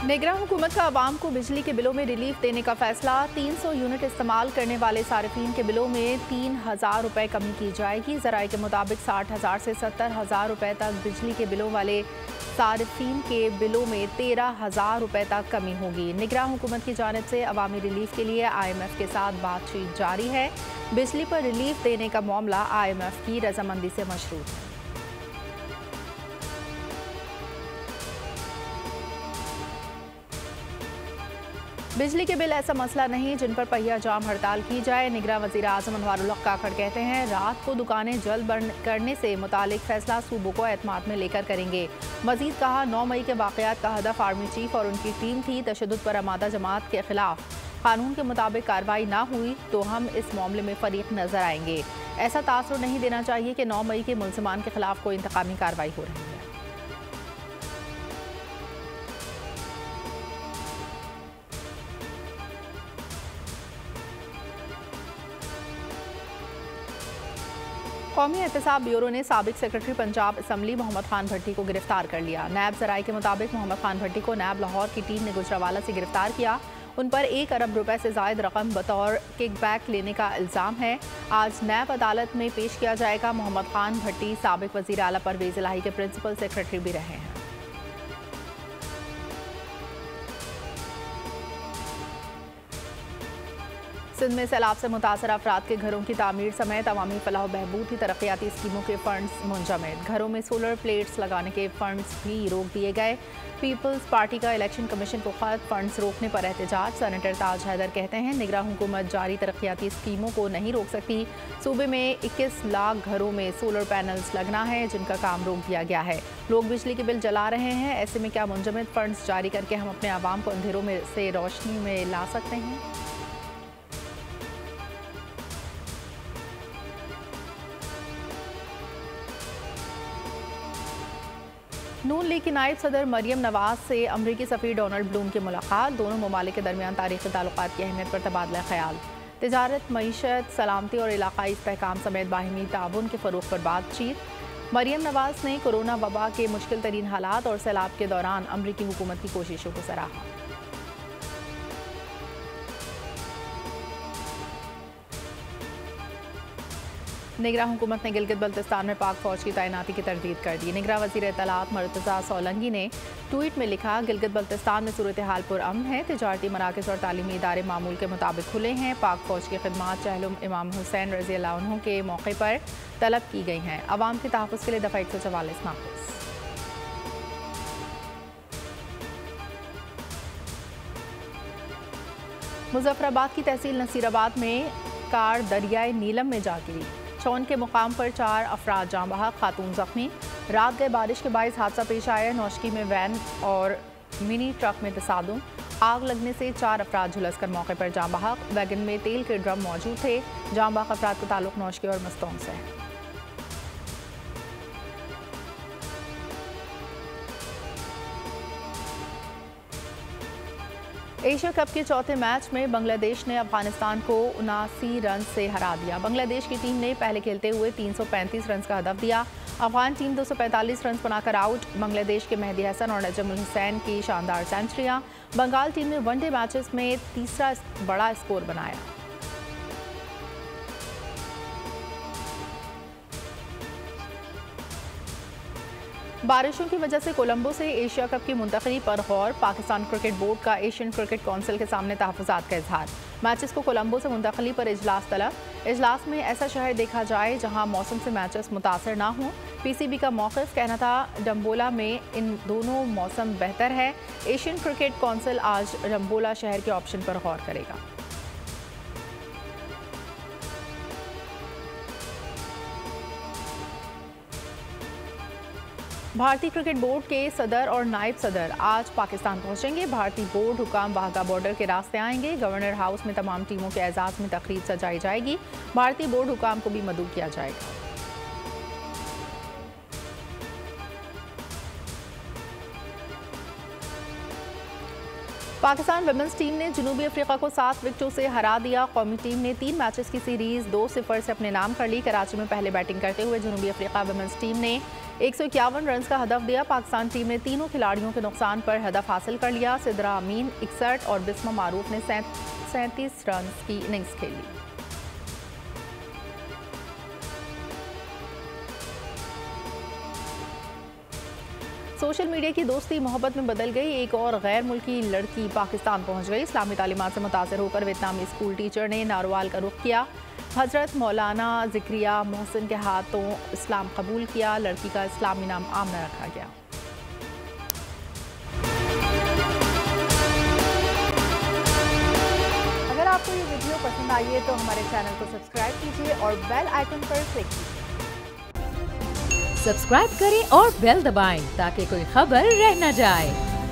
निगरान हुकूमत का आवाम को बिजली के बिलों में रिलीफ देने का फैसला। 300 यूनिट इस्तेमाल करने वाले सार्फिन के बिलों में 3,000 रुपये कमी की जाएगी। ज़राए के मुताबिक 60,000 से 70,000 रुपये तक बिजली के बिलों वाले सार्फिन के बिलों में 13,000 रुपये तक कमी होगी। निगरान हुकूमत की जानिब से अवामी रिलीफ के लिए IMF के साथ बातचीत जारी है। बिजली पर रिलीफ देने का मामला IMF की रजामंदी से मशरूत है। बिजली के बिल ऐसा मसला नहीं जिन पर पहिया जाम हड़ताल की जाए। निगरान वज़ीर आज़म अनवारुल हक काकड़ कहते हैं, रात को दुकानें जल्द बंद करने से मुतालिक फैसला सूबों को एतमाद में लेकर करेंगे। मजीद कहा, 9 मई के वाक़यात का हदफ आर्मी चीफ और उनकी टीम थी। तशद्दुद पर आमादा जमात के खिलाफ कानून के मुताबिक कार्रवाई ना हुई तो हम इस मामले में फरीक नजर आएंगे। ऐसा तासुर नहीं देना चाहिए कि 9 मई के मुलज़मान के खिलाफ कोई इंतकामी कार्रवाई हो रही है। कौमी एहतसाब ब्यूरो ने साबिक सेक्रेटरी पंजाब असम्बली मोहम्मद खान भट्टी को गिरफ्तार कर लिया। नैब ज़राए के मुताबिक मोहम्मद खान भट्टी को नैब लाहौर की टीम ने गुजरावाला से गिरफ्तार किया। उन पर 1 अरब रुपए से ज़ायद रकम बतौर किकबैक लेने का इल्ज़ाम है। आज नैब अदालत में पेश किया जाएगा। मोहम्मद खान भट्टी साबिक वज़ीर आला परवेज़ इलाही के प्रिंसिपल सेक्रेटरी भी रहे हैं। सिंध में सैलाब से मुतासर अफराद के घरों की तामीर समेत अवामी फलाह बहबूद की तरक्याती स्कीमों के फंड्स मुंजमद। घरों में सोलर प्लेट्स लगाने के फंड्स भी रोक दिए गए। पीपल्स पार्टी का इलेक्शन कमीशन को खत, फंड्स रोकने पर एहतजाज। सेनेटर ताज हैदर कहते हैं, निगरान हुकूमत जारी तरक्याती स्कीमों को नहीं रोक सकती। सूबे में 21 लाख घरों में सोलर पैनल्स लगना है जिनका काम रोक दिया गया है। लोग बिजली के बिल जला रहे हैं, ऐसे में क्या मुंजमद फंड्स जारी करके हम अपने आवाम को अंधेरों में से रोशनी में ला सकते हैं? नून लीग की नायब सदर मरियम नवाज से अमरीकी सफ़ीर डोनाल्ड ब्लूम की मुलाकात। दोनों ममालिक के दरमियान तारीख़ी ताल्लुकात की अहमियत पर तबादला ख्याल। तिजारत, मईशत, सलामती और इलाकाई इस्तेहकाम समेत बाहिमी ताउन के फ़रोग़ पर बातचीत। मरियम नवाज ने कोरोना वबा के मुश्किल तरीन हालात और सैलाब के दौरान अमरीकी हुकूमत की कोशिशों को सराहा। निगरान हुकूमत ने गिलगित बल्तिस्तान में पाक फौज की तैनाती की तरदीद कर दी। निगरान वज़ीर इत्तलात मुर्तज़ा सोलंकी ने ट्वीट में लिखा, गिलगित बल्तिस्तान में सूरत हाल पुरअमन है। तिजारती मराकज़ और तालीमी इदारे मामूल के मुताबिक खुले हैं। पाक फौज की खिदमात चहलुम इमाम हुसैन रज़ी अल्लाह अन्हु के मौके पर तलब की गई हैं। अवाम के तहफ़्फ़ुज़ के लिए दफ़ा 144 नाक़िस। मुज़फ़्फ़राबाद की तहसील नसीराबाद में कार दरियाए नीलम में जा गिरी। चौन के मुकाम पर 4 अफराद जाँ बहक, खातून जख्मी। रात गए बारिश के बायस हादसा पेश आया। नौशकी में वैन और मिनी ट्रक में तसादुम। आग लगने से 4 अफराद झुलस कर मौके पर जाँ बहक। वैगन में तेल के ड्रम मौजूद थे। जाँ बहक अफराद का ताल्लुक नौशकी और मस्तौन से है। एशिया कप के चौथे मैच में बांग्लादेश ने अफगानिस्तान को 79 रन से हरा दिया। बांग्लादेश की टीम ने पहले खेलते हुए 335 रन का हदफ दिया। अफगान टीम 245 रन बनाकर आउट। बांग्लादेश के मेहदी हसन और नजमुल हुसैन की शानदार सेंचुरियां। बंगाल टीम ने वनडे मैचेस में तीसरा बड़ा स्कोर बनाया। बारिशों की वजह से कोलंबो से एशिया कप की मुंतखबी पर गौर। पाकिस्तान क्रिकेट बोर्ड का एशियन क्रिकेट काउंसिल के सामने तहफ़्फ़ुज़ात का इजहार। मैचेस को कोलंबो से मुंतकली पर इजलास तलब। इजलास में ऐसा शहर देखा जाए जहां मौसम से मैचेस मुतासर ना हों। PCB का मौक़िफ़ कहना था, डम्बोला में इन दोनों मौसम बेहतर है। एशियन क्रिकेट काउंसिल आज डम्बोला शहर के ऑप्शन पर गौर करेगा। भारतीय क्रिकेट बोर्ड के सदर और नायब सदर आज पाकिस्तान पहुंचेंगे। भारतीय बोर्ड हुकाम वाहगा बॉर्डर के रास्ते आएंगे। गवर्नर हाउस में तमाम टीमों के एजाज़ में तकरीब सजाई जाएगी। भारतीय बोर्ड हुकाम को भी मदऊ किया जाएगा। पाकिस्तान विमेंस टीम ने जनूबी अफ्रीका को 7 विकेटों से हरा दिया। कौमी टीम ने 3 मैचेस की सीरीज 2-0 से अपने नाम कर ली। कराची में पहले बैटिंग करते हुए जनूबी अफ्रीका विमेंस टीम ने 151 रन का हदफ दिया। पाकिस्तान टीम ने तीनों खिलाड़ियों के नुकसान पर हदफ हासिल कर लिया। सिद्रा अमीन 61 और बिस्मा मारूफ ने 37 रन की इनिंग्स खेली। सोशल मीडिया की दोस्ती मोहब्बत में बदल गई। एक और गैर मुल्की लड़की पाकिस्तान पहुंच गई। इस्लामी तालीमात से मुतासर होकर वियतनामी स्कूल टीचर ने नारोवाल का रुख किया। हजरत मौलाना जिक्रिया मोहसिन के हाथों इस्लाम कबूल किया। लड़की का इस्लामी नाम आमना रखा गया। अगर आपको ये वीडियो पसंद आई है तो हमारे चैनल को सब्सक्राइब कीजिए और बेल आइकन पर क्लिक कीजिए। सब्सक्राइब करें और बेल दबाएं ताकि कोई खबर रह न जाए।